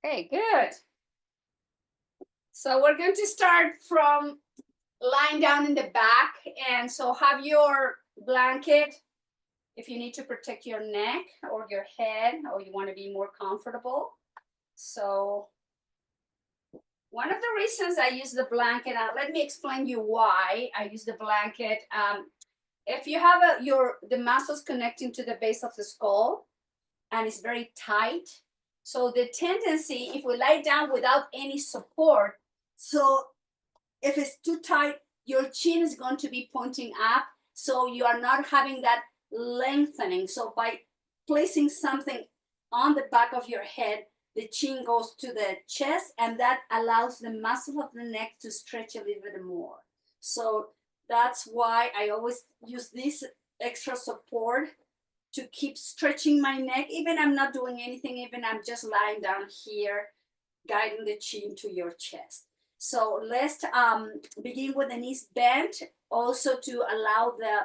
Okay, good. So we're going to start from lying down in the back. And so have your blanket if you need to protect your neck or your head or you want to be more comfortable. So one of the reasons I use the blanket, let me explain you why I use the blanket. If you have the muscles connecting to the base of the skull and it's very tight, so the tendency, if we lie down without any support, so if it's too tight, your chin is going to be pointing up, so you are not having that lengthening. So by placing something on the back of your head, the chin goes to the chest, and that allows the muscle of the neck to stretch a little bit more. So that's why I always use this extra support to keep stretching my neck. Even I'm not doing anything, even I'm just lying down here, guiding the chin to your chest. So let's begin with the knees bent, also to allow the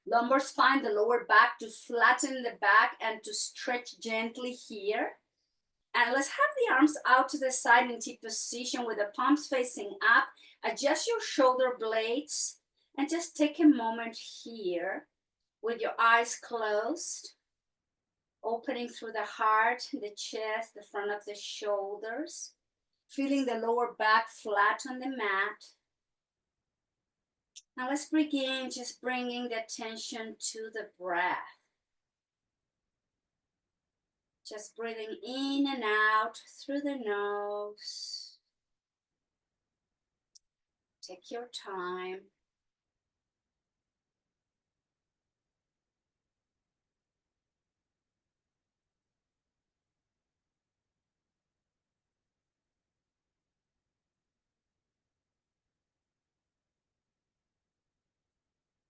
lumbar spine, the lower back, to flatten the back and to stretch gently here. And let's have the arms out to the side in T position with the palms facing up. Adjust your shoulder blades and just take a moment here with your eyes closed, opening through the heart, the chest, the front of the shoulders, feeling the lower back flat on the mat. Now let's begin just bringing the attention to the breath. Just breathing in and out through the nose. Take your time.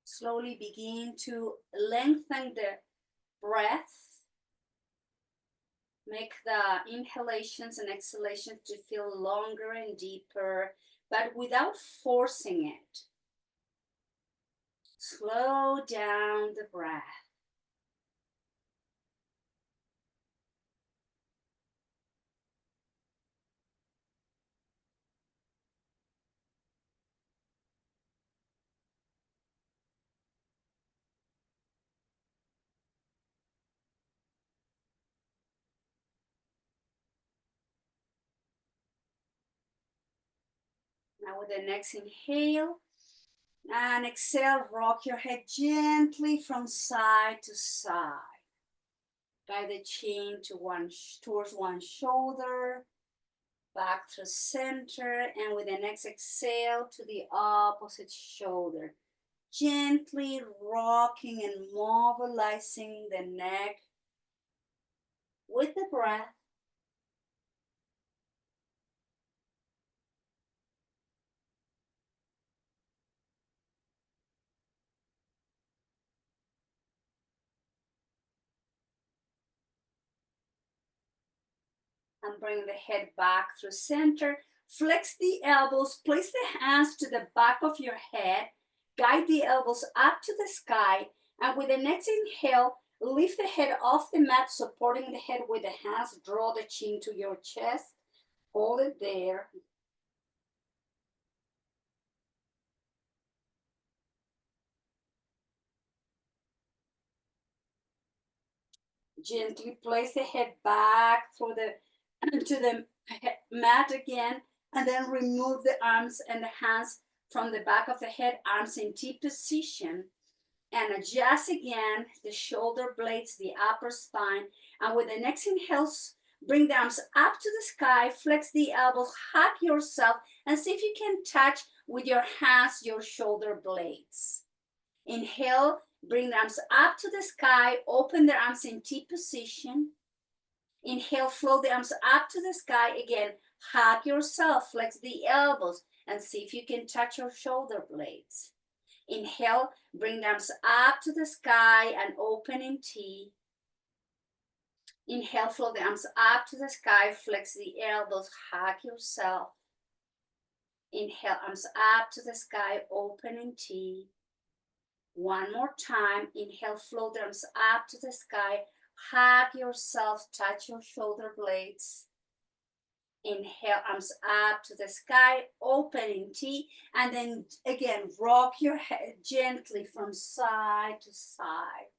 Slowly begin to lengthen the breath. Make the inhalations and exhalations to feel longer and deeper, but without forcing it. Slow down the breath. Now with the next inhale and exhale, rock your head gently from side to side. Guide the chin towards one shoulder, back to center, and with the next exhale to the opposite shoulder. Gently rocking and mobilizing the neck with the breath. And bring the head back through center. Flex the elbows, place the hands to the back of your head, guide the elbows up to the sky, and with the next inhale, lift the head off the mat, supporting the head with the hands, draw the chin to your chest, hold it there. Gently place the head back through to the mat again, and then remove the arms and the hands from the back of the head, arms in T position, and adjust again the shoulder blades, the upper spine. And with the next inhale, bring the arms up to the sky, flex the elbows, hug yourself, and see if you can touch with your hands your shoulder blades. Inhale, bring the arms up to the sky, open the arms in T position. Inhale, float the arms up to the sky again, hug yourself, flex the elbows, and see if you can touch your shoulder blades. Inhale, bring the arms up to the sky and open in T. Inhale, float the arms up to the sky, flex the elbows, hug yourself. Inhale, arms up to the sky, open in T. One more time. Inhale, float the arms up to the sky, hug yourself, touch your shoulder blades. Inhale, arms up to the sky, opening T, and then again, rock your head gently from side to side.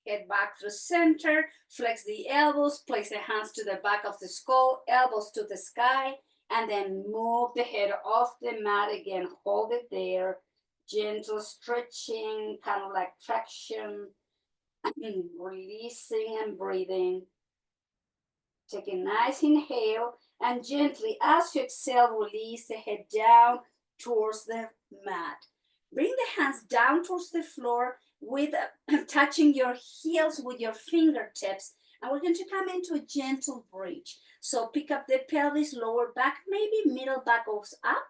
Head back to the center, flex the elbows, place the hands to the back of the skull, elbows to the sky, and then move the head off the mat again. Hold it there. Gentle stretching, kind of like traction, releasing and breathing. Take a nice inhale and gently, as you exhale, release the head down towards the mat. Bring the hands down towards the floor with touching your heels with your fingertips. And we're going to come into a gentle bridge. So pick up the pelvis, lower back, maybe middle back goes up,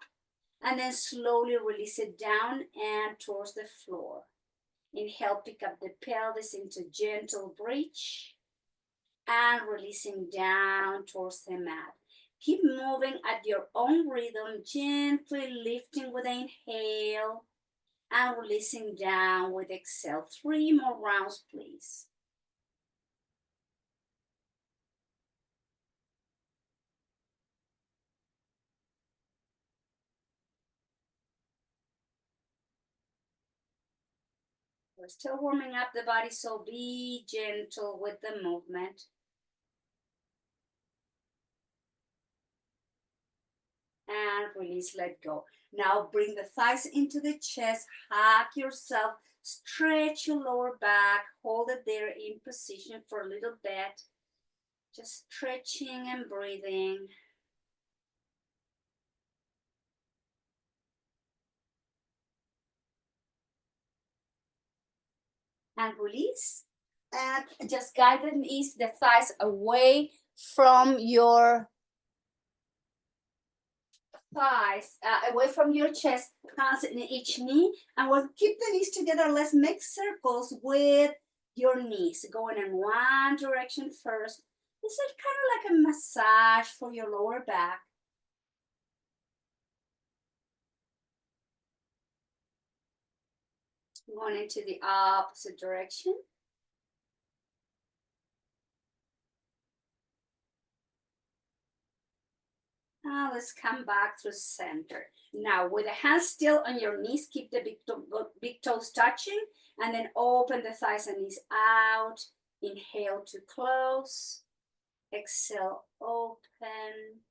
and then slowly release it down and towards the floor. Inhale, pick up the pelvis into gentle bridge and releasing down towards the mat. Keep moving at your own rhythm, gently lifting with the inhale and releasing down with exhale. 3 more rounds, please. We're still warming up the body, so be gentle with the movement. And release, let go. Now bring the thighs into the chest, hug yourself, stretch your lower back, hold it there in position for a little bit. Just stretching and breathing. And release. And just guide the knees, the thighs away from your thighs, away from your chest, hands in each knee. And we'll keep the knees together. Let's make circles with your knees, going in one direction first. This is kind of like a massage for your lower back. Going into the opposite direction. Now let's come back to center. Now with the hands still on your knees, keep the big toes touching, and then open the thighs and knees out. Inhale to close. Exhale, open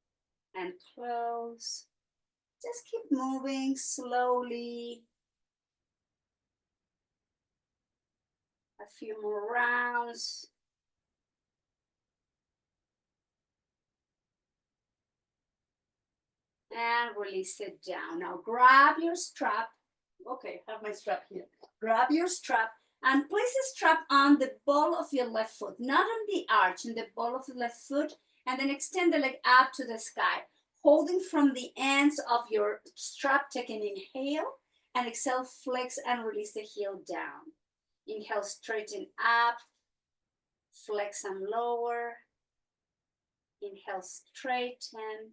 and close. Just keep moving slowly. A few more rounds. And release it down. Now grab your strap. Okay, I have my strap here. Grab your strap and place the strap on the ball of your left foot, not on the arch, in the ball of the left foot, and then extend the leg up to the sky. Holding from the ends of your strap, take an inhale, and exhale, flex and release the heel down. Inhale, straighten up, flex and lower. Inhale, straighten,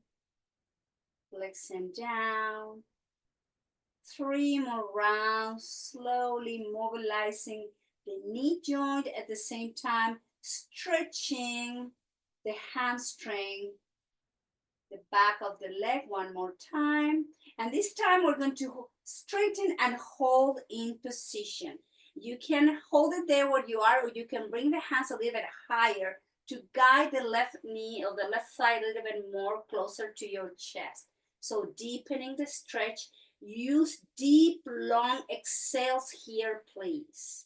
flex and down. 3 more rounds, slowly mobilizing the knee joint at the same time, stretching the hamstring, the back of the leg one more time. And this time we're going to straighten and hold in position. You can hold it there where you are, or you can bring the hands a little bit higher to guide the left knee or the left thigh a little bit more closer to your chest. So deepening the stretch. Use deep, long exhales here, please.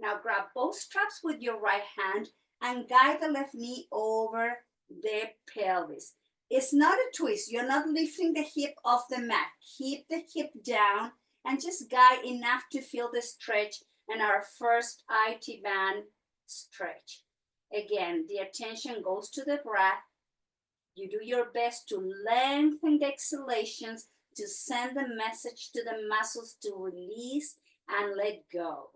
Now grab both straps with your right hand and guide the left knee over the pelvis. It's not a twist. You're not lifting the hip off the mat. Keep the hip down and just guide enough to feel the stretch and our first IT band stretch. Again, the attention goes to the breath. You do your best to lengthen the exhalations to send the message to the muscles to release and let go.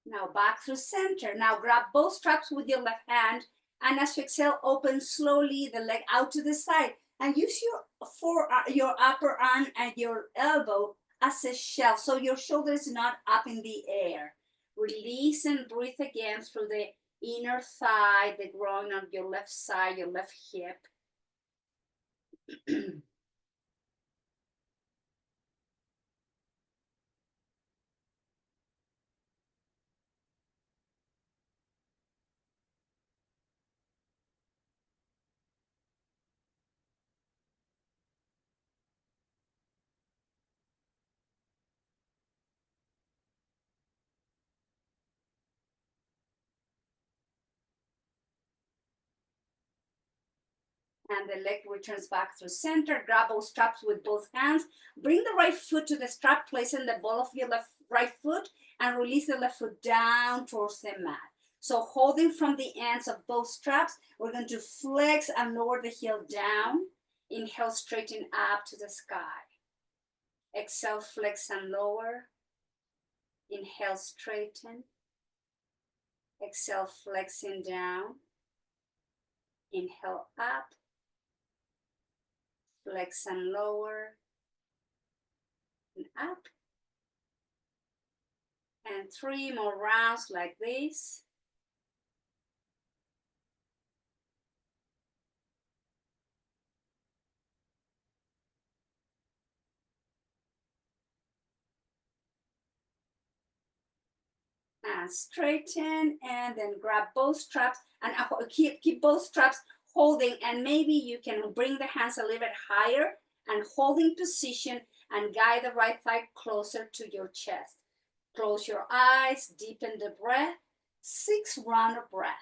Now back through center. Now grab both straps with your left hand, and as you exhale, open slowly the leg out to the side and use your upper arm and your elbow as a shelf so your shoulder is not up in the air. Release and breathe again through the inner thigh, the groin on your left side, your left hip. And the leg returns back through center. Grab both straps with both hands. Bring the right foot to the strap, place in the ball of your right foot, and release the left foot down towards the mat. So holding from the ends of both straps, we're going to flex and lower the heel down. Inhale, straighten up to the sky. Exhale, flex and lower. Inhale, straighten. Exhale, flexing down. Inhale, up. Flex and lower. And up. And 3 more rounds like this. And straighten, and then grab both straps and keep both straps holding, and maybe you can bring the hands a little bit higher and holding position and guide the right thigh closer to your chest. Close your eyes, deepen the breath. 6 round of breath.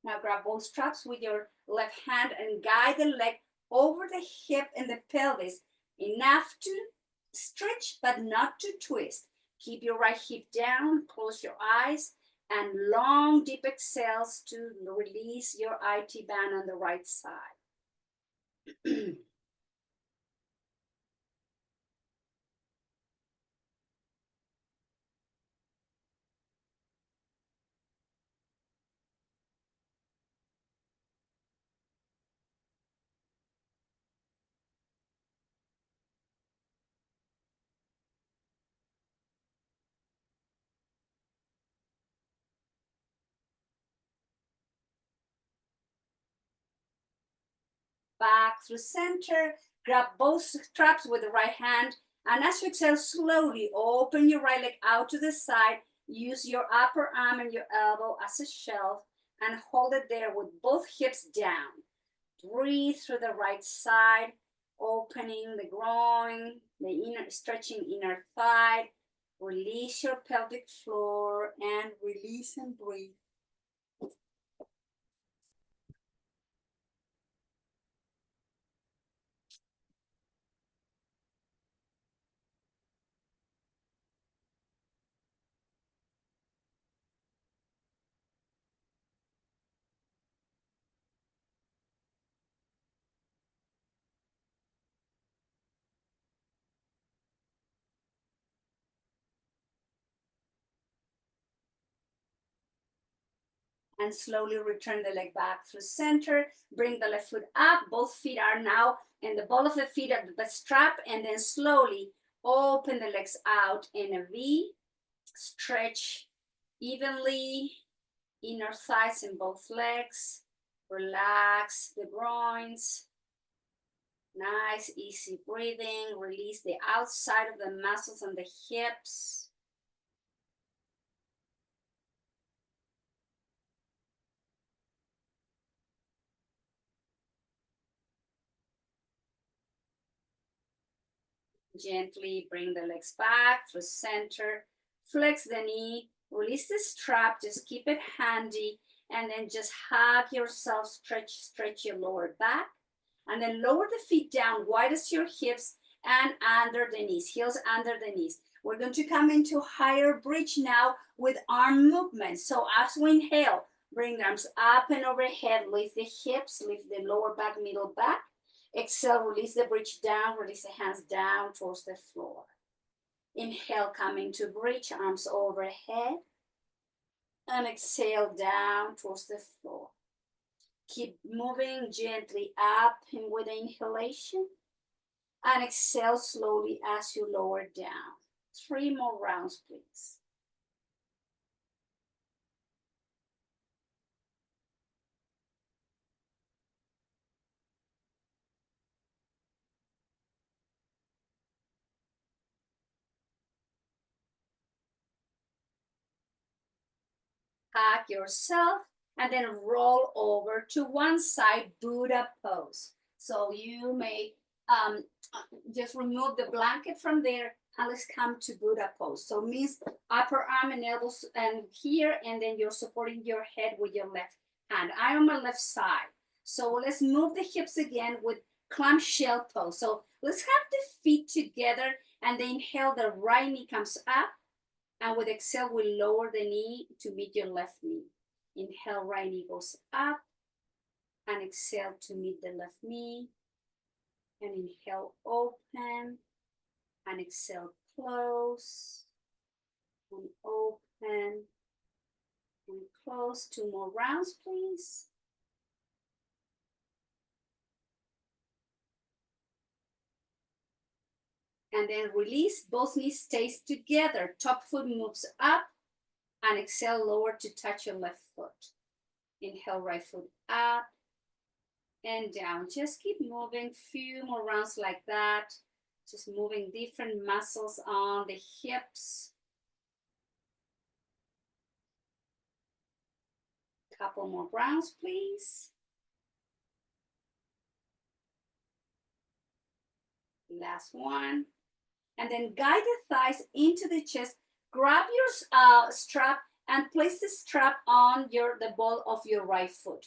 Now grab both straps with your left hand and guide the leg over the hip and the pelvis, enough to stretch but not to twist. Keep your right hip down, close your eyes, and long deep exhales to release your IT band on the right side. Back through center, grab both straps with the right hand, and as you exhale, slowly open your right leg out to the side. Use your upper arm and your elbow as a shelf and hold it there with both hips down. Breathe through the right side, opening the groin, the inner, stretching inner thigh. Release your pelvic floor and release and breathe. And slowly return the leg back through center. Bring the left foot up. Both feet are now in the ball of the feet at the strap. And then slowly open the legs out in a V. Stretch evenly. Inner thighs in both legs. Relax the groins. Nice, easy breathing. Release the outside of the muscles on the hips. Gently bring the legs back through center. Flex the knee. Release the strap. Just keep it handy. And then just hug yourself. Stretch your lower back. And then lower the feet down, wide as your hips and under the knees, heels under the knees. We're going to come into higher bridge now with arm movement. So as we inhale, bring the arms up and overhead, lift the hips, lift the lower back, middle back. Exhale, release the bridge down, release the hands down towards the floor. Inhale, come into bridge, arms overhead. And exhale down towards the floor. Keep moving gently up and with the inhalation. And exhale slowly as you lower down. 3 more rounds, please. Hug yourself and then roll over to one side, Buddha pose. So you may just remove the blanket from there and let's come to Buddha pose. So means upper arm and elbows and here, and then you're supporting your head with your left hand. I am on my left side. So let's move the hips again with clamshell pose. So let's have the feet together and then inhale, the right knee comes up. And with exhale, we lower the knee to meet your left knee. Inhale, right knee goes up. And exhale to meet the left knee. And inhale, open. And exhale, close. And open. And close. 2 more rounds, please. And then release, both knees stays together. Top foot moves up. And exhale, lower to touch your left foot. Inhale, right foot up and down. Just keep moving, few more rounds like that. Just moving different muscles on the hips. Couple more rounds, please. Last one. And then guide the thighs into the chest. Grab your strap and place the strap on the ball of your right foot.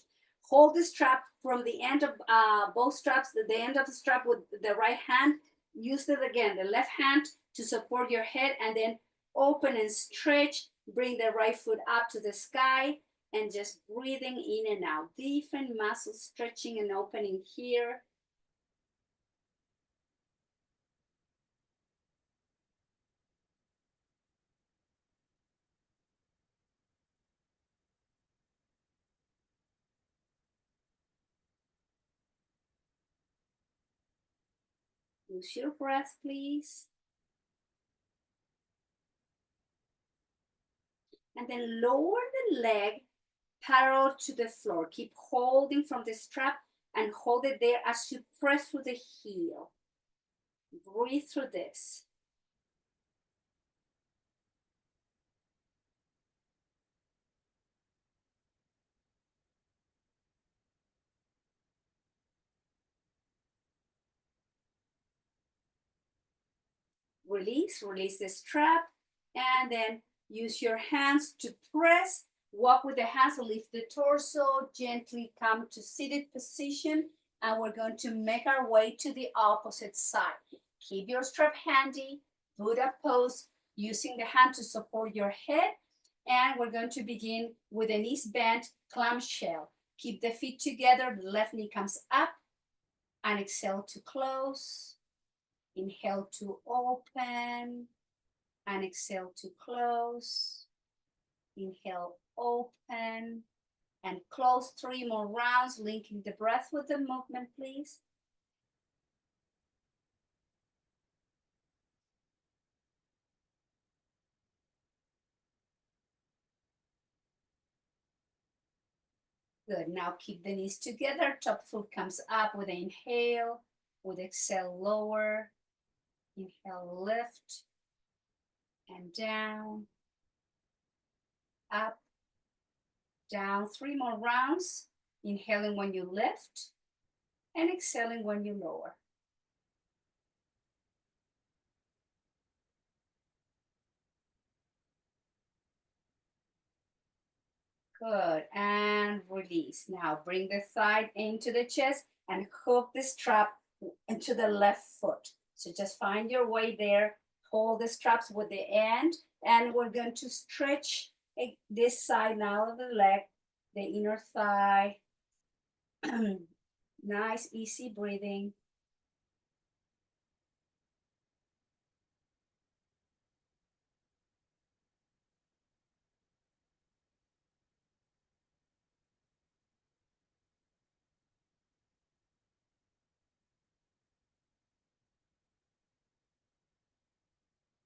Hold the strap from the end of both straps, the end of the strap with the right hand. Use it again, the left hand to support your head, and then open and stretch. Bring the right foot up to the sky and just breathing in and out. Different muscles stretching and opening here. Use your breath, please. And then lower the leg parallel to the floor. Keep holding from the strap and hold it there as you press through the heel. Breathe through this. Release the strap, and then use your hands to press. Walk with the hands, lift the torso, gently come to seated position, and we're going to make our way to the opposite side. Keep your strap handy, Buddha pose, using the hand to support your head, and we're going to begin with the knees bent, clamshell. Keep the feet together, the left knee comes up, and exhale to close. Inhale to open and exhale to close. Inhale, open And close 3 more rounds, linking the breath with the movement, please. Good, now keep the knees together, top foot comes up with an inhale, with exhale lower, inhale lift, and down, up, down, 3 more rounds, inhaling when you lift, and exhaling when you lower. Good, and release. Now bring the thigh into the chest and hook the strap into the left foot. So just find your way there, hold the straps with the end, and we're going to stretch this side now of the leg, the inner thigh. Nice, easy breathing.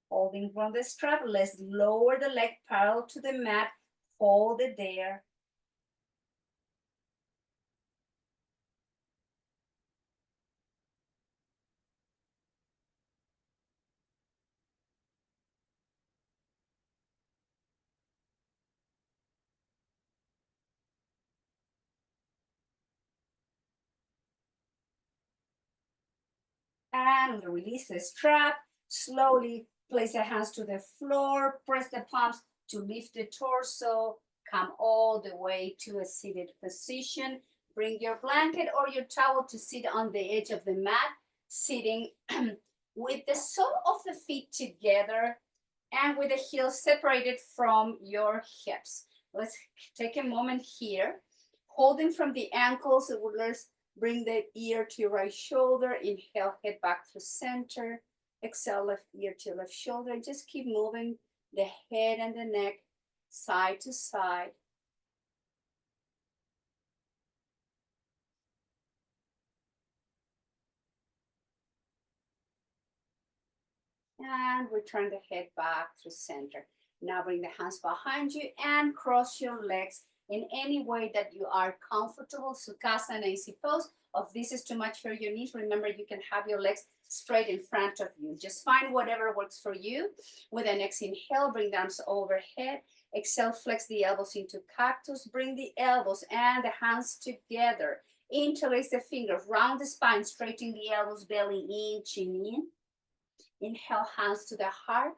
Holding from the strap, let's lower the leg parallel to the mat, hold it there. And release the strap. Slowly place the hands to the floor, press the palms to lift the torso, come all the way to a seated position. Bring your blanket or your towel to sit on the edge of the mat, sitting with the sole of the feet together and with the heels separated from your hips. Let's take a moment here, holding from the ankles. Let's bring the ear to your right shoulder. Inhale, head back to center. Exhale, left ear to left shoulder. And just keep moving the head and the neck side to side. And return the head back to center. Now bring the hands behind you and cross your legs in any way that you are comfortable. Sukhasana, easy pose. If this is too much for your knees, remember you can have your legs straight in front of you. Just find whatever works for you. With an exhale, bring the arms overhead. Exhale, flex the elbows into cactus. Bring the elbows and the hands together. Interlace the fingers, round the spine, straighten the elbows, belly in, chin in. Inhale, hands to the heart.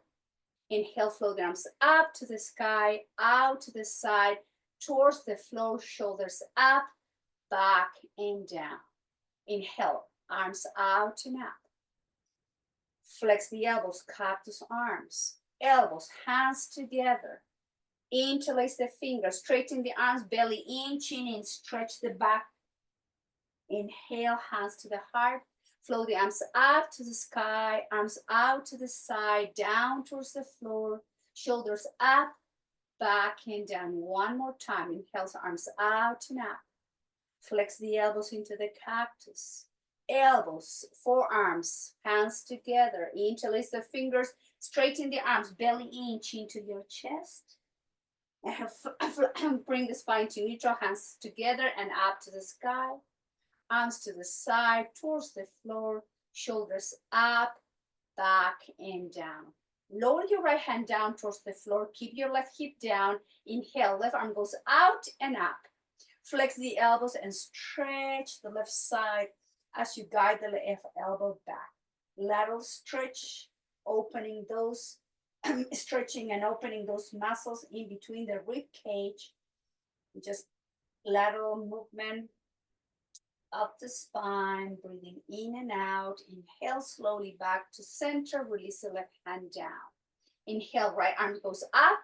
Inhale, flow the arms up to the sky, out to the side, towards the floor, shoulders up, back and down. Inhale, arms out and up. Flex the elbows, cactus arms. Elbows, hands together. Interlace the fingers, straighten the arms, belly in, chin in, stretch the back. Inhale, hands to the heart. Flow the arms up to the sky, arms out to the side, down towards the floor, shoulders up, back and down. One more time. Inhale, arms out and up. Flex the elbows into the cactus. Elbows, forearms, hands together. Interlace the fingers, straighten the arms, belly in, chin to your chest. And bring the spine to neutral, hands together and up to the sky. Arms to the side, towards the floor, shoulders up, back and down. Lower your right hand down towards the floor. Keep your left hip down. Inhale, left arm goes out and up. Flex the elbows and stretch the left side as you guide the left elbow back. Lateral stretch, opening those, stretching and opening those muscles in between the rib cage. Just lateral movement up the spine, breathing in and out. Inhale slowly back to center, release the left hand down. Inhale, right arm goes up.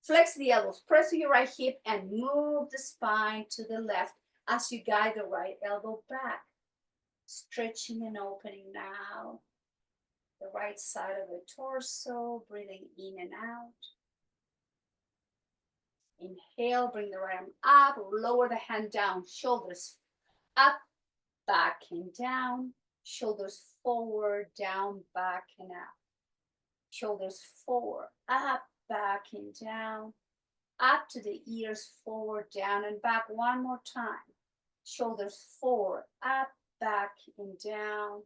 Flex the elbows, press your right hip and move the spine to the left as you guide the right elbow back. Stretching and opening now. The right side of the torso, breathing in and out. Inhale, bring the right arm up, lower the hand down, shoulders up, back and down, shoulders forward, down, back and up. Shoulders forward, up, back and down, up to the ears, forward, down and back. One more time. Shoulders forward, up, back and down,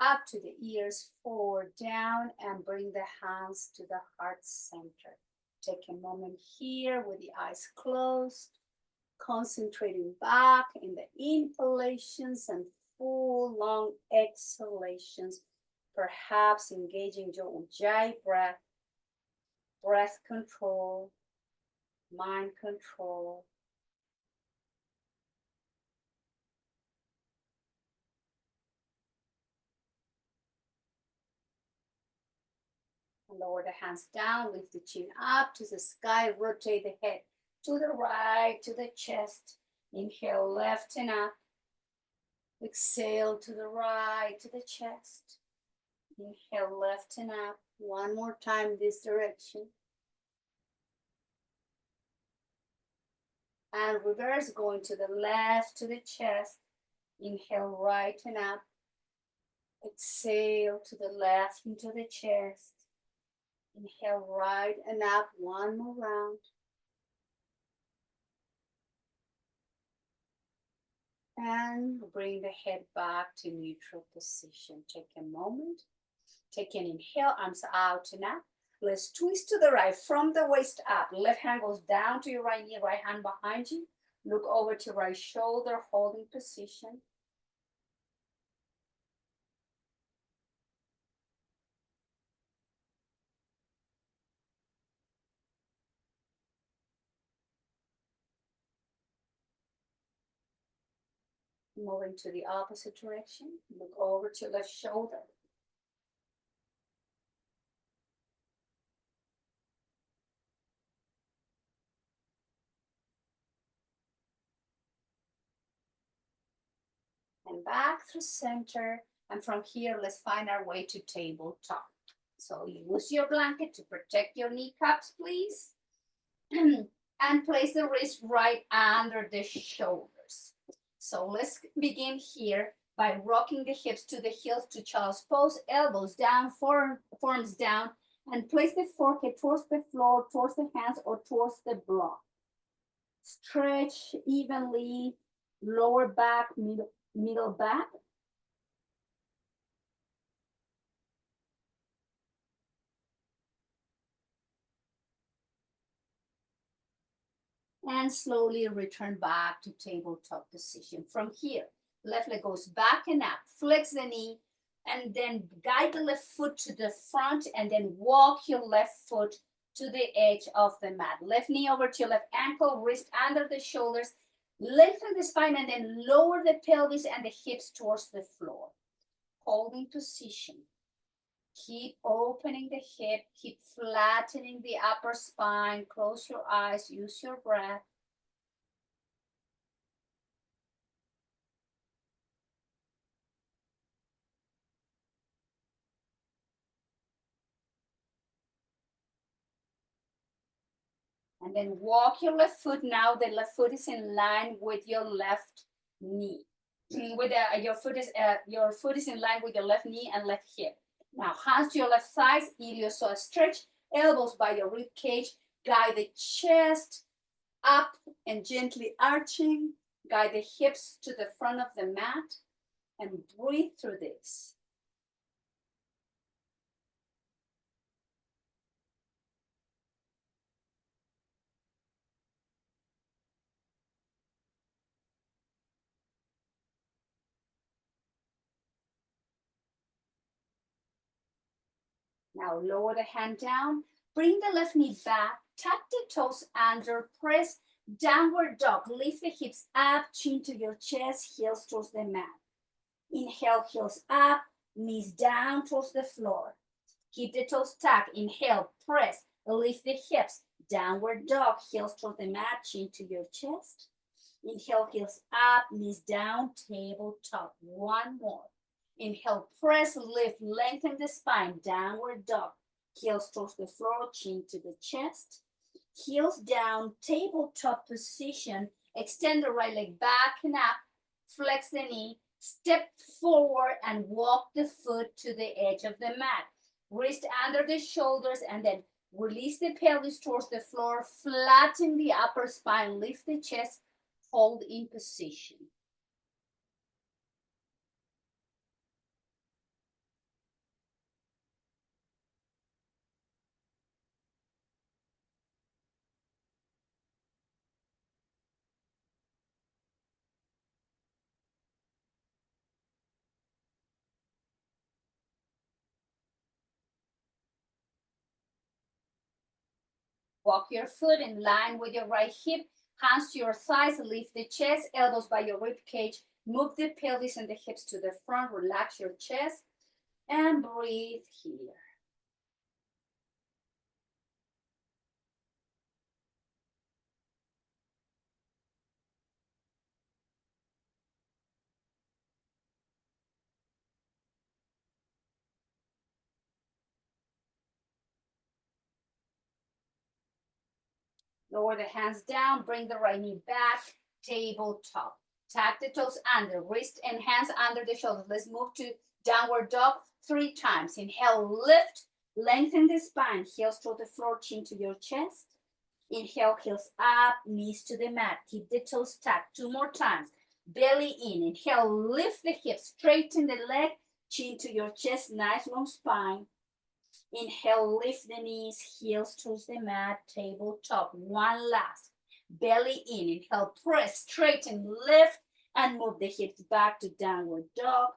up to the ears, forward, down, and bring the hands to the heart center. Take a moment here with the eyes closed, concentrating back in the inhalations and full long exhalations, perhaps engaging your Ujjayi breath, breath control, mind control. Lower the hands down, lift the chin up to the sky, rotate the head to the right, to the chest. Inhale, left and up. Exhale to the right, to the chest. Inhale, left and up. One more time this direction. And reverse, going to the left, to the chest. Inhale, right and up. Exhale to the left into the chest. Inhale, right and up. One more round. And bring the head back to neutral position. Take a moment. Take an inhale, arms out and up. Let's twist to the right from the waist up. Left hand goes down to your right knee, right hand behind you. Look over to right shoulder, holding position. Moving to the opposite direction. Look over to left shoulder. And back through center. And from here, let's find our way to tabletop. So use your blanket to protect your kneecaps, please. And place the wrist right under the shoulders. So let's begin here by rocking the hips to the heels to child's pose, elbows down, forearms down, and place the forehead towards the floor, towards the hands, or towards the block. Stretch evenly, lower back, middle back. And slowly return back to tabletop position. From here, left leg goes back and up, flex the knee, and then guide the left foot to the front, and then walk your left foot to the edge of the mat. Left knee over to your left ankle, wrist under the shoulders, lengthen the spine, and then lower the pelvis and the hips towards the floor. Holding position. Keep opening the hip, keep flattening the upper spine, close your eyes, use your breath. And then walk your left foot. Now the left foot is in line with your left knee. Your foot is in line with your left knee and left hip. Now hands to your left side, iliopsoas stretch, elbows by your rib cage, guide the chest up and gently arching, guide the hips to the front of the mat, and breathe through this. Now lower the hand down, bring the left knee back, tuck the toes under, press downward dog, lift the hips up, chin to your chest, heels towards the mat. Inhale, heels up, knees down towards the floor. Keep the toes tucked, inhale, press, lift the hips, downward dog, heels towards the mat, chin to your chest. Inhale, heels up, knees down, tabletop. One more. Inhale, press, lift, lengthen the spine, downward dog. Heels towards the floor, chin to the chest. heels down, tabletop position. Extend the right leg back and up, flex the knee, step forward and walk the foot to the edge of the mat. Wrist under the shoulders and then release the pelvis towards the floor, flatten the upper spine, lift the chest, hold in position. Walk your foot in line with your right hip, hands to your thighs, lift the chest, elbows by your rib cage, move the pelvis and the hips to the front, relax your chest, and breathe here. Lower the hands down, bring the right knee back, tabletop. Tap the toes under, wrist and hands under the shoulders. Let's move to downward dog 3 times. Inhale, lift, lengthen the spine, heels to the floor, chin to your chest. Inhale, heels up, knees to the mat. Keep the toes tucked. 2 more times. Belly in. Inhale, lift the hips, straighten the leg, chin to your chest, nice long spine. Inhale, lift the knees, heels towards the mat, tabletop. 1 last. Belly in. Inhale, press, straighten, lift, and move the hips back to downward dog.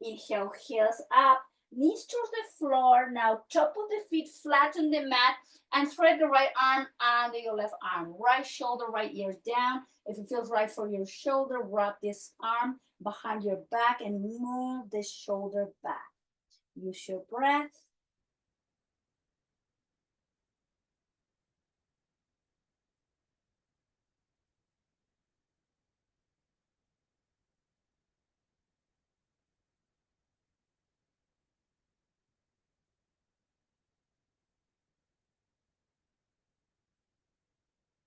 Inhale, heels up, knees towards the floor. Now, top of the feet flat on the mat, and thread the right arm under your left arm. Right shoulder, right ear down. If it feels right for your shoulder, wrap this arm behind your back and move the shoulder back. Use your breath.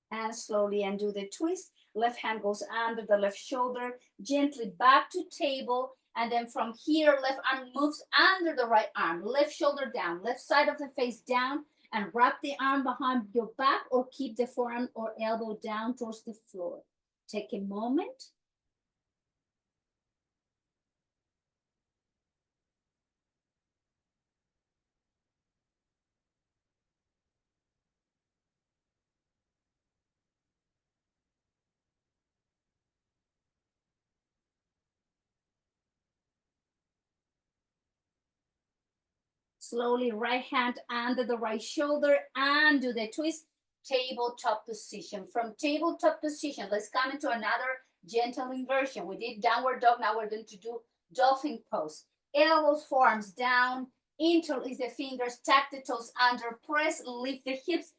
And slowly undo the twist. Left hand goes under the left shoulder, gently back to table. And then from here, left arm moves under the right arm. Left shoulder down, left side of the face down, and wrap the arm behind your back or keep the forearm or elbow down towards the floor. Take a moment. Slowly, right hand under the right shoulder and do the twist, tabletop position. From tabletop position, let's come into another gentle inversion. We did downward dog, now we're going to do dolphin pose. Elbows, forearms down, interlace the fingers, tuck the toes under, press, lift the hips,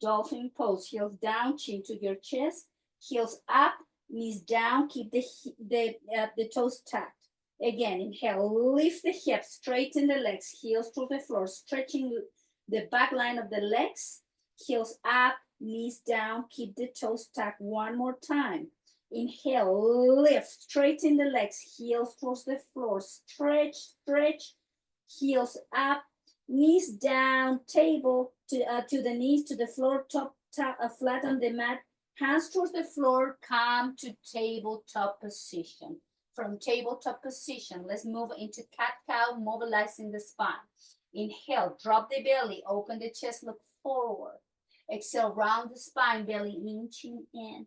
dolphin pose. Heels down, chin to your chest, heels up, knees down, keep the toes tucked. Again, inhale, lift the hips, straighten the legs, heels to the floor, stretching the back line of the legs, heels up, knees down, keep the toes tucked. 1 more time. Inhale, lift, straighten the legs, heels towards the floor, stretch, stretch, heels up, knees down, table to the knees, to the floor, flat on the mat, hands towards the floor, come to tabletop position. From tabletop position, let's move into cat-cow, mobilizing the spine. Inhale, drop the belly, open the chest, look forward. Exhale, round the spine, belly in, chin in.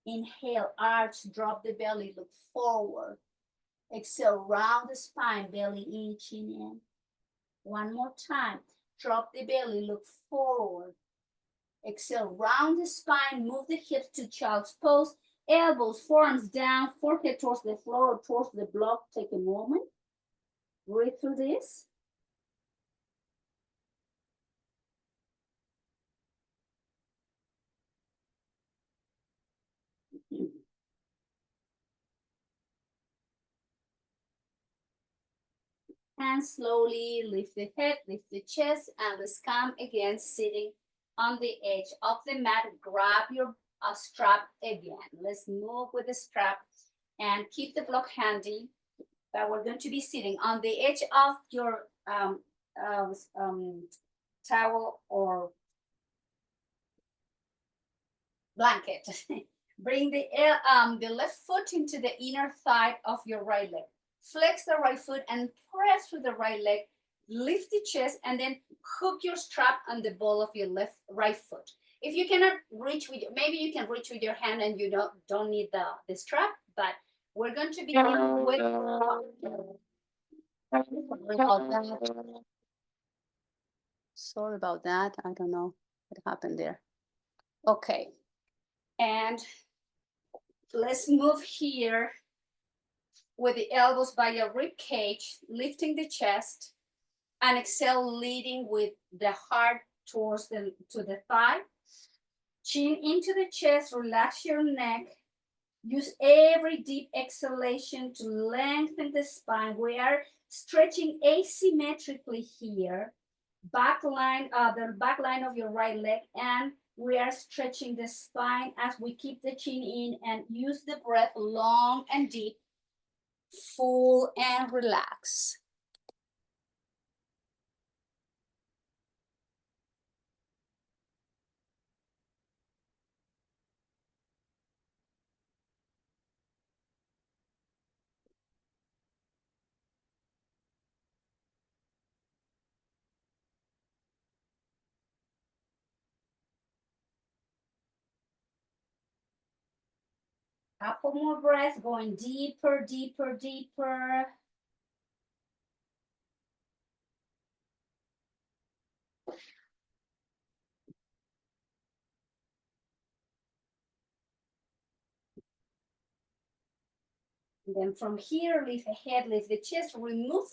Inhale, arch, drop the belly, look forward. Exhale, round the spine, belly in, chin in. 1 more time, drop the belly, look forward. Exhale, round the spine, move the hips to child's pose. Elbows, forearms down, forehead towards the floor or towards the block. Take a moment. Breathe through this. And slowly lift the head, lift the chest, and let's come again sitting on the edge of the mat. Grab your strap again. Let's move with the strap and keep the block handy. But we're going to be sitting on the edge of your towel or blanket. Bring the left foot into the inner thigh of your right leg. Flex the right foot and press with the right leg. Lift the chest and then hook your strap on the ball of your right foot. If you cannot reach with, maybe you can reach with your hand and you don't need the strap, but we're going to be with. Sorry about that. I don't know what happened there. Okay. And let's move here with the elbows by your rib cage, lifting the chest, and exhale, leading with the heart towards to the thigh. Chin into the chest, relax your neck. Use every deep exhalation to lengthen the spine. We are stretching asymmetrically here. The back line of your right leg, and we are stretching the spine as we keep the chin in and use the breath long and deep, full and relax. Couple more breaths, going deeper, deeper, deeper. And then from here, lift the head, lift the chest, remove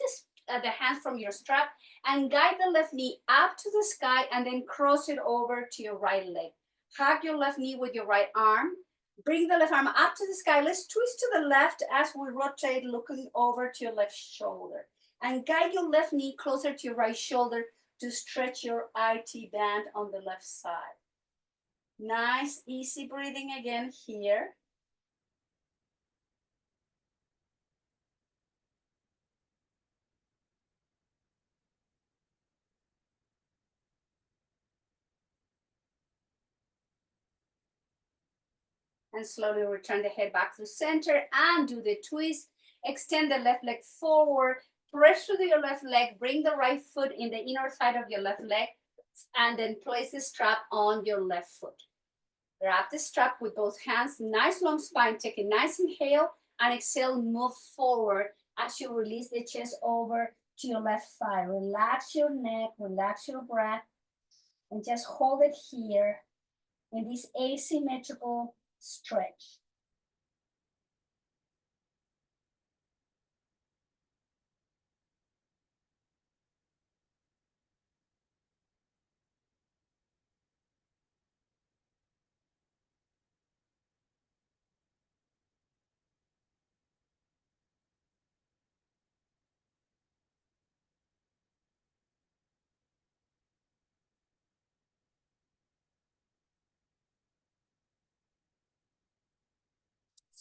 the hands from your strap and guide the left knee up to the sky and then cross it over to your right leg. Hug your left knee with your right arm. Bring the left arm up to the sky. Let's twist to the left as we rotate, looking over to your left shoulder. And guide your left knee closer to your right shoulder to stretch your IT band on the left side. Nice, easy breathing again here. And slowly return the head back to center and do the twist. Extend the left leg forward, press through your left leg, bring the right foot in the inner side of your left leg, and then place the strap on your left foot. Wrap the strap with both hands, nice long spine, take a nice inhale, and exhale, move forward as you release the chest over to your left thigh. Relax your neck, relax your breath, and just hold it here in this asymmetrical stretch.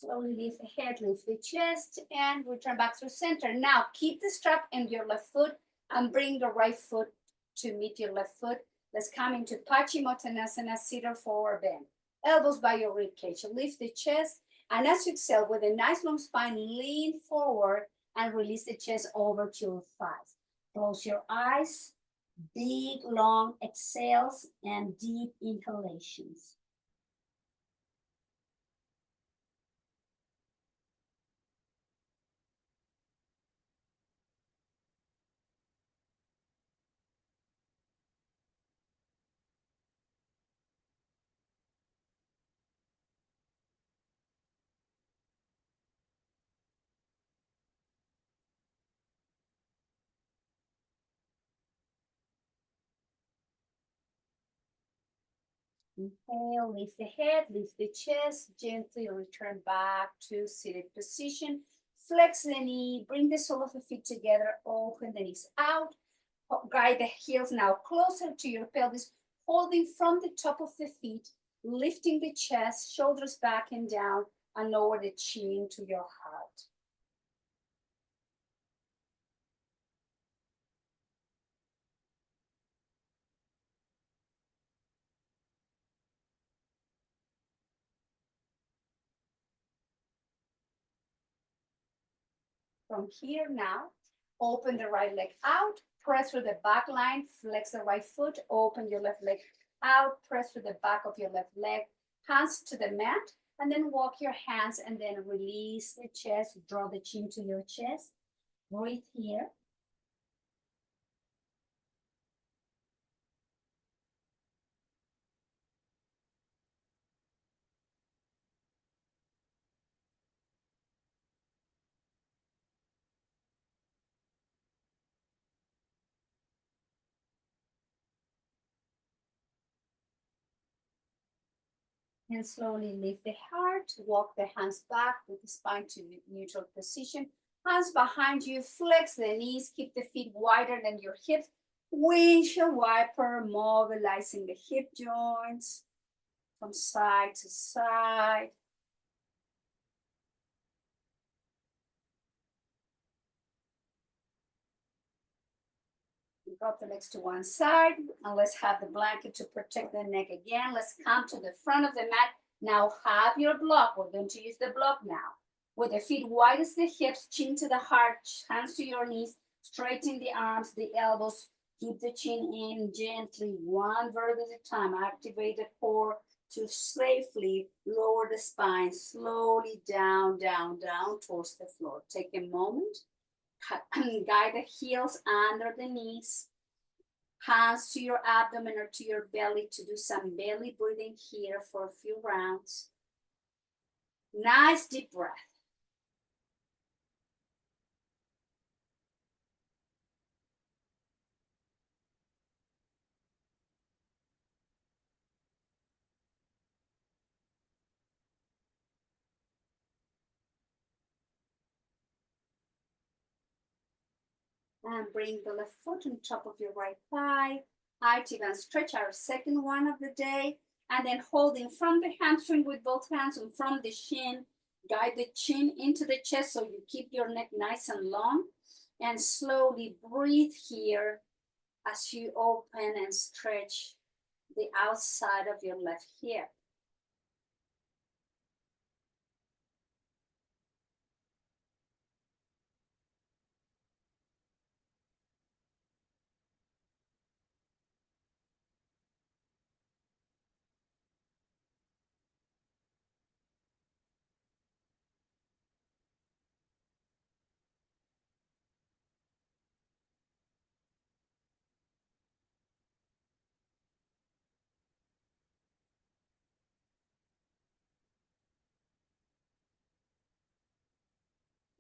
Slowly lift the head, lift the chest, and return back to center. Now keep the strap in your left foot and bring the right foot to meet your left foot. Let's come into Paschimottanasana, seated forward bend. Elbows by your rib cage. Lift the chest, and as you exhale with a nice long spine, lean forward and release the chest over to your thighs. Close your eyes. Big, long exhales and deep inhalations. Inhale, lift the head, lift the chest, gently return back to seated position. Flex the knee, bring the sole of the feet together, open the knees out. Guide the heels now closer to your pelvis. holding from the top of the feet, lifting the chest, shoulders back and down, and lower the chin to your heart. From here now, open the right leg out, press through the back line, flex the right foot, open your left leg out, press through the back of your left leg, hands to the mat, and then walk your hands and then release the chest, draw the chin to your chest. Breathe here. And slowly lift the heart, walk the hands back with the spine to neutral position. Hands behind you, flex the knees, keep the feet wider than your hips. Windshield wiper, mobilizing the hip joints from side to side. Drop the legs to one side, and let's have the blanket to protect the neck again. Let's come to the front of the mat. Now have your block. We're going to use the block now. With the feet wide as the hips, chin to the heart, hands to your knees, straighten the arms, the elbows, keep the chin in gently, one verb at a time. Activate the core to safely lower the spine, slowly down, down, down towards the floor. Take a moment. Guide the heels under the knees, hands to your abdomen or to your belly to do some belly breathing here for a few rounds. Nice deep breath. And bring the left foot on top of your right thigh. Active and stretch our second one of the day. And then holding from the hamstring with both hands and from the shin. Guide the chin into the chest so you keep your neck nice and long. And slowly breathe here as you open and stretch the outside of your left hip.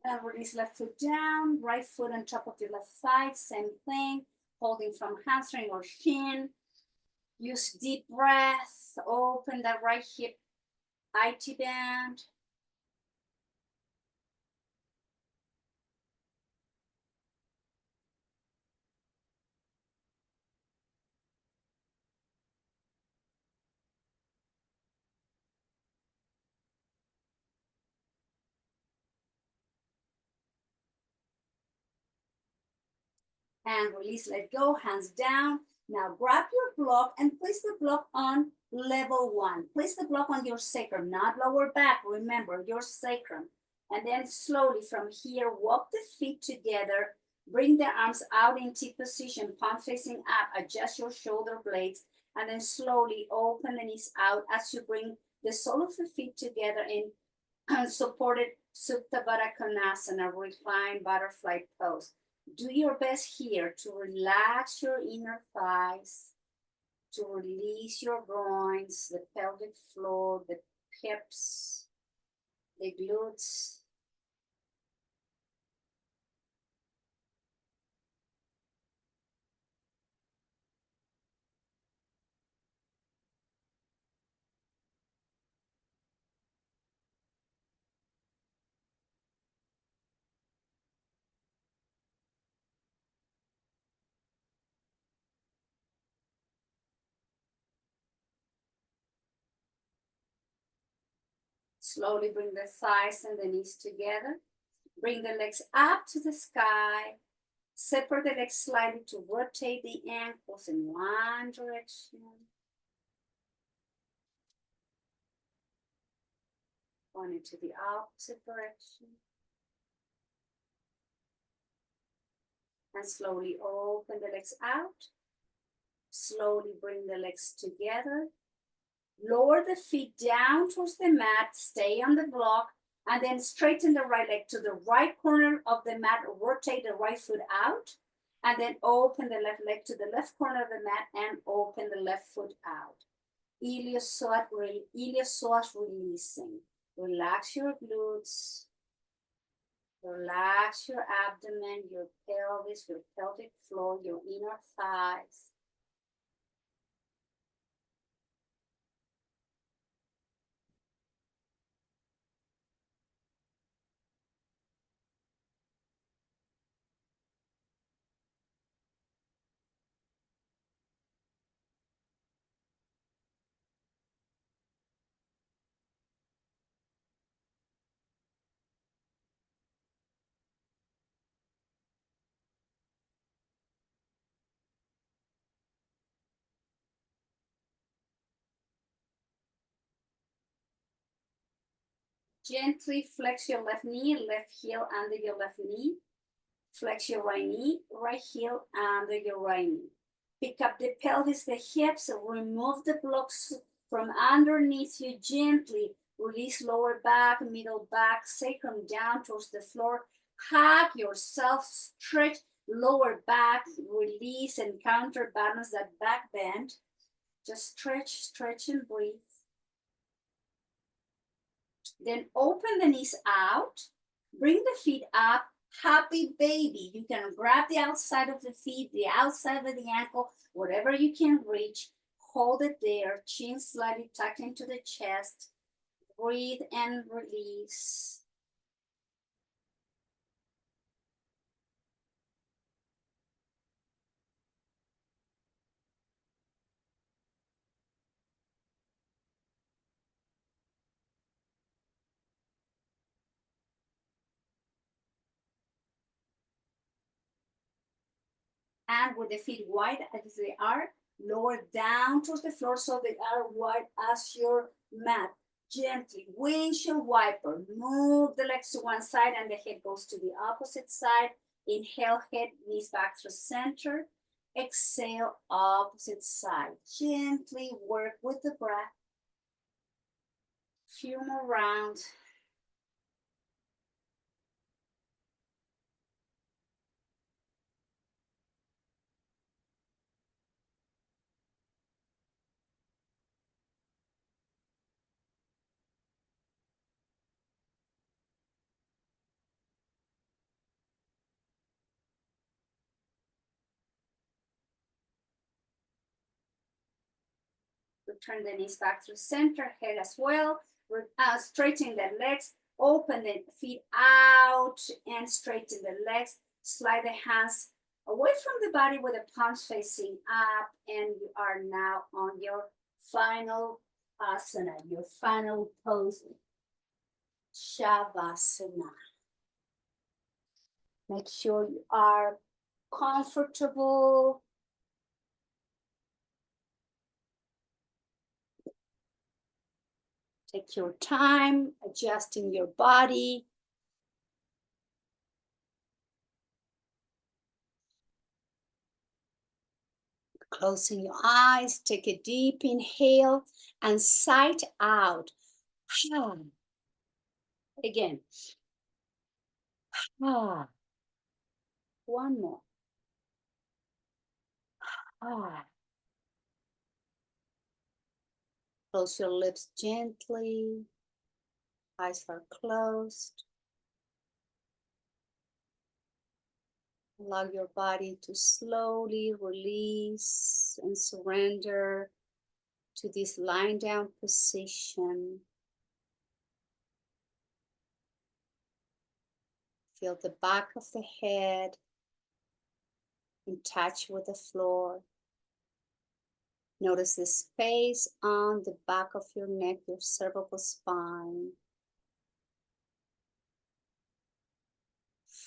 And release left foot down, right foot on top of your left thigh, same thing, holding from hamstring or shin. Use deep breath, open that right hip, IT band. And release, let go, hands down. Now grab your block and place the block on level one. Place the block on your sacrum, not lower back. Remember, your sacrum. And then slowly from here, walk the feet together. Bring the arms out in T position, palm facing up. Adjust your shoulder blades. And then slowly open the knees out as you bring the sole of the feet together in supported Supta Baddha Konasana, reclined butterfly pose. Do your best here to relax your inner thighs, to release your groins, the pelvic floor, the hips, the glutes. Slowly bring the thighs and the knees together. Bring the legs up to the sky. Separate the legs slightly to rotate the ankles in one direction. One into the opposite direction. And slowly open the legs out. Slowly bring the legs together. Lower the feet down towards the mat. Stay on the block. And then straighten the right leg to the right corner of the mat. Rotate the right foot out. And then open the left leg to the left corner of the mat and open the left foot out. Iliopsoas releasing. Relax your glutes. Relax your abdomen, your pelvis, your pelvic floor, your inner thighs. Gently flex your left knee, left heel under your left knee. Flex your right knee, right heel under your right knee. Pick up the pelvis, the hips, remove the blocks from underneath you gently. Release lower back, middle back, sacrum down towards the floor. Hug yourself, stretch lower back, release and counterbalance that back bend. Just stretch, stretch and breathe. Then open the knees out, bring the feet up, happy baby. You can grab the outside of the feet, the outside of the ankle, whatever you can reach. Hold it there, chin slightly tucked into the chest. Breathe and release. And with the feet wide as they are, lower down towards the floor so they are wide as your mat. Gently, windshield wiper. Move the legs to one side and the head goes to the opposite side. Inhale, head, knees back through center. Exhale, opposite side. Gently work with the breath. Few more rounds. Return the knees back to center, head as well. Straighten the legs, open the feet out and straighten the legs. Slide the hands away from the body with the palms facing up, and you are now on your final asana, your final pose, Shavasana. Make sure you are comfortable. Take your time adjusting your body. Closing your eyes, take a deep inhale and sigh out. Again. One more. Close your lips gently. Eyes are closed. Allow your body to slowly release and surrender to this lying down position. Feel the back of the head in touch with the floor. Notice the space on the back of your neck, your cervical spine.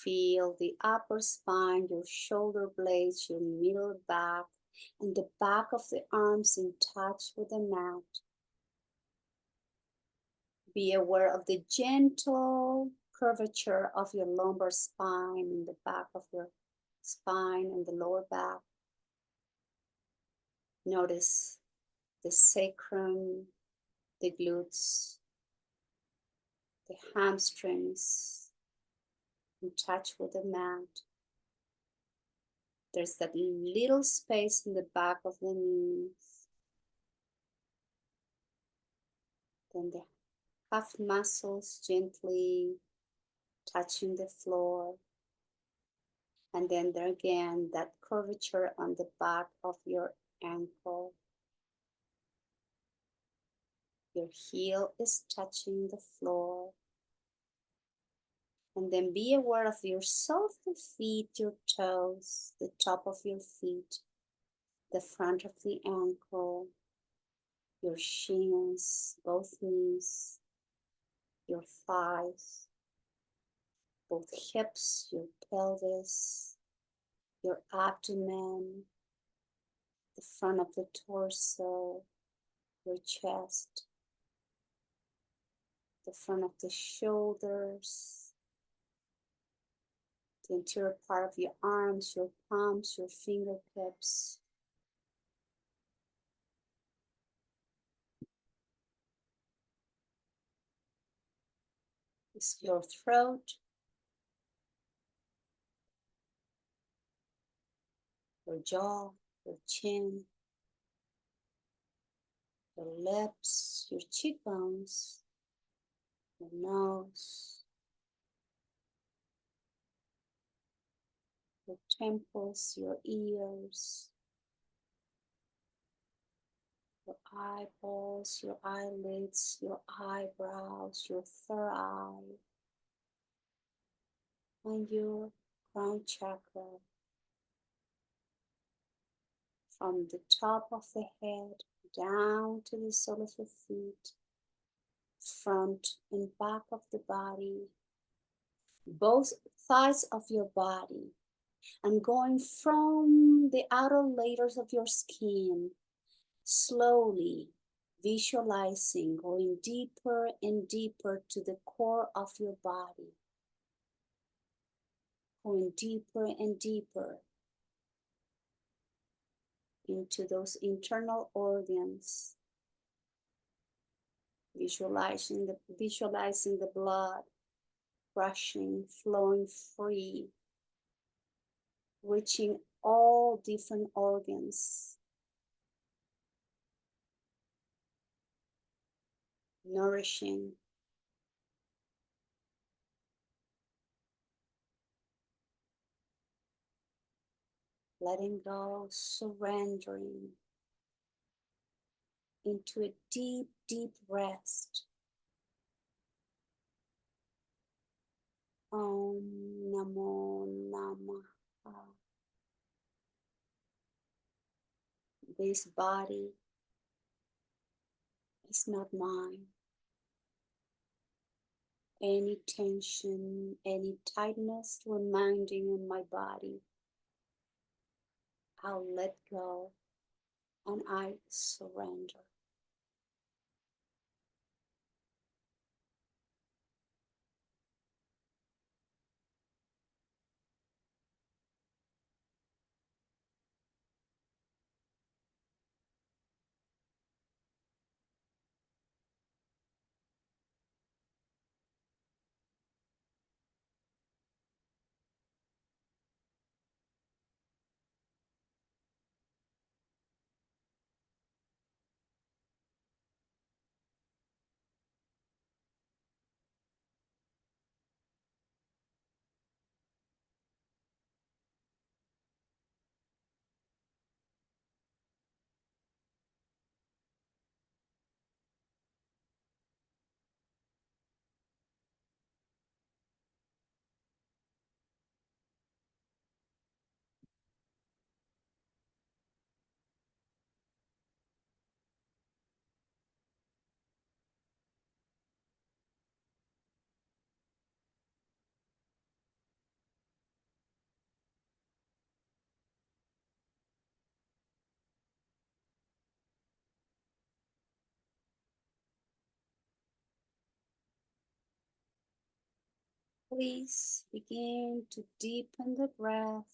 Feel the upper spine, your shoulder blades, your middle back, and the back of the arms in touch with the mat. Be aware of the gentle curvature of your lumbar spine in the back of your spine and the lower back. Notice the sacrum, the glutes, the hamstrings in touch with the mat. There's that little space in the back of the knees. Then the calf muscles gently touching the floor. And then there again, that curvature on the back of your ankle. Your heel is touching the floor. And then be aware of your soles of the feet, your toes, the top of your feet, the front of the ankle, your shins, both knees, your thighs, both hips, your pelvis, your abdomen, the front of the torso, your chest, the front of the shoulders, the interior part of your arms, your palms, your fingertips. It's your throat, your jaw, your chin, your lips, your cheekbones, your nose, your temples, your ears, your eyeballs, your eyelids, your eyebrows, your third eye, and your crown chakra. From the top of the head down to the sole of your feet, front and back of the body, both thighs of your body, and going from the outer layers of your skin, slowly visualizing going deeper and deeper to the core of your body, going deeper and deeper into those internal organs, visualizing the blood rushing, flowing free, reaching all different organs, nourishing, letting go, surrendering into a deep, deep rest. Om Namo Namaha. This body is not mine. Any tension, any tightness reminding in my body, I'll let go and I surrender. Please begin to deepen the breath.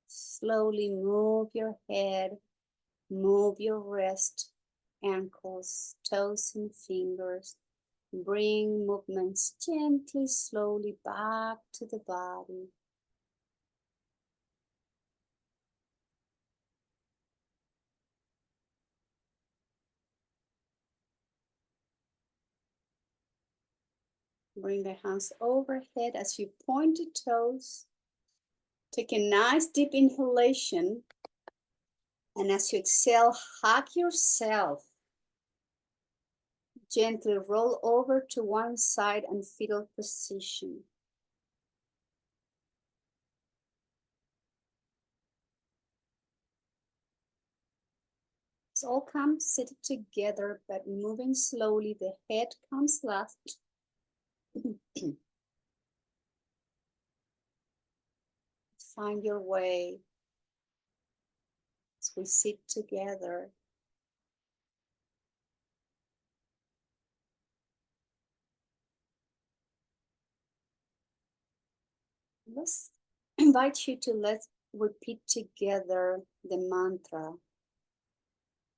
Slowly move your head, move your wrist, ankles, toes, and fingers. Bring movements gently, slowly back to the body. Bring the hands overhead as you point the toes. Take a nice deep inhalation. And as you exhale, hug yourself. Gently roll over to one side and fetal position. So all come seated together, but moving slowly. The head comes last. Find your way as we sit together. Let's invite you to let's repeat together the mantra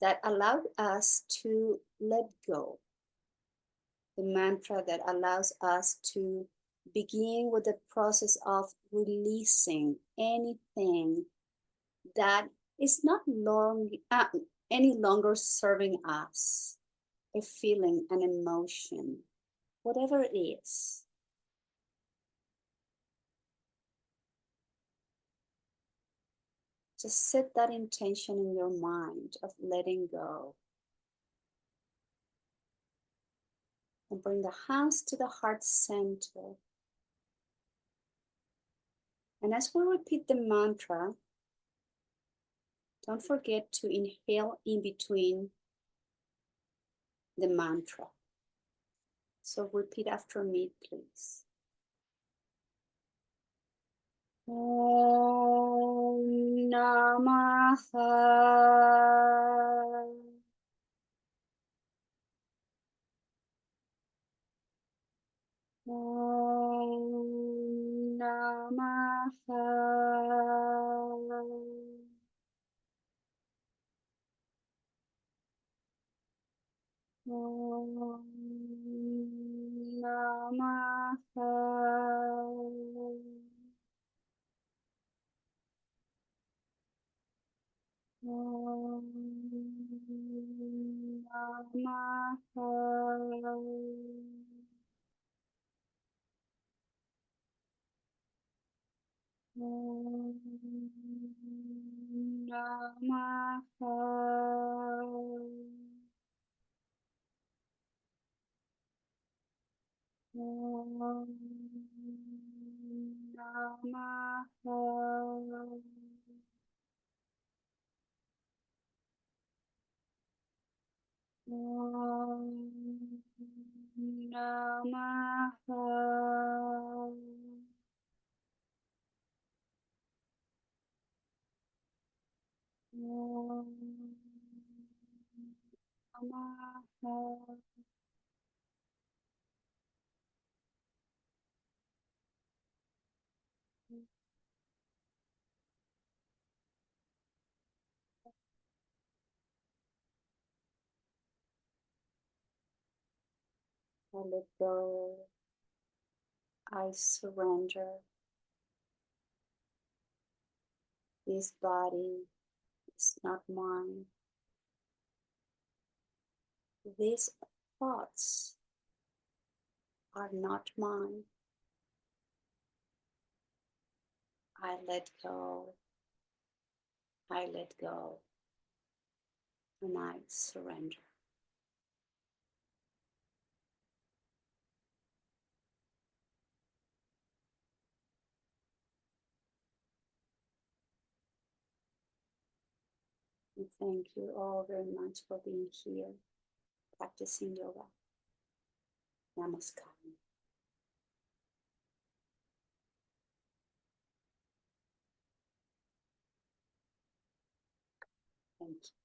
that allowed us to let go. The mantra that allows us to begin with the process of releasing anything that is not any longer serving us, a feeling, an emotion, whatever it is. Just set that intention in your mind of letting go. And bring the hands to the heart center. And as we repeat the mantra, don't forget to inhale in between the mantra. So repeat after me, please. Om Namah Om Namah Om Namah Om Namah Om Namah Om Namah Om Namah Om Namah I let go. I surrender. This body is not mine. These thoughts are not mine. I let go. I let go. And I surrender. And thank you all very much for being here, practicing yoga. Namaskar. Thank you.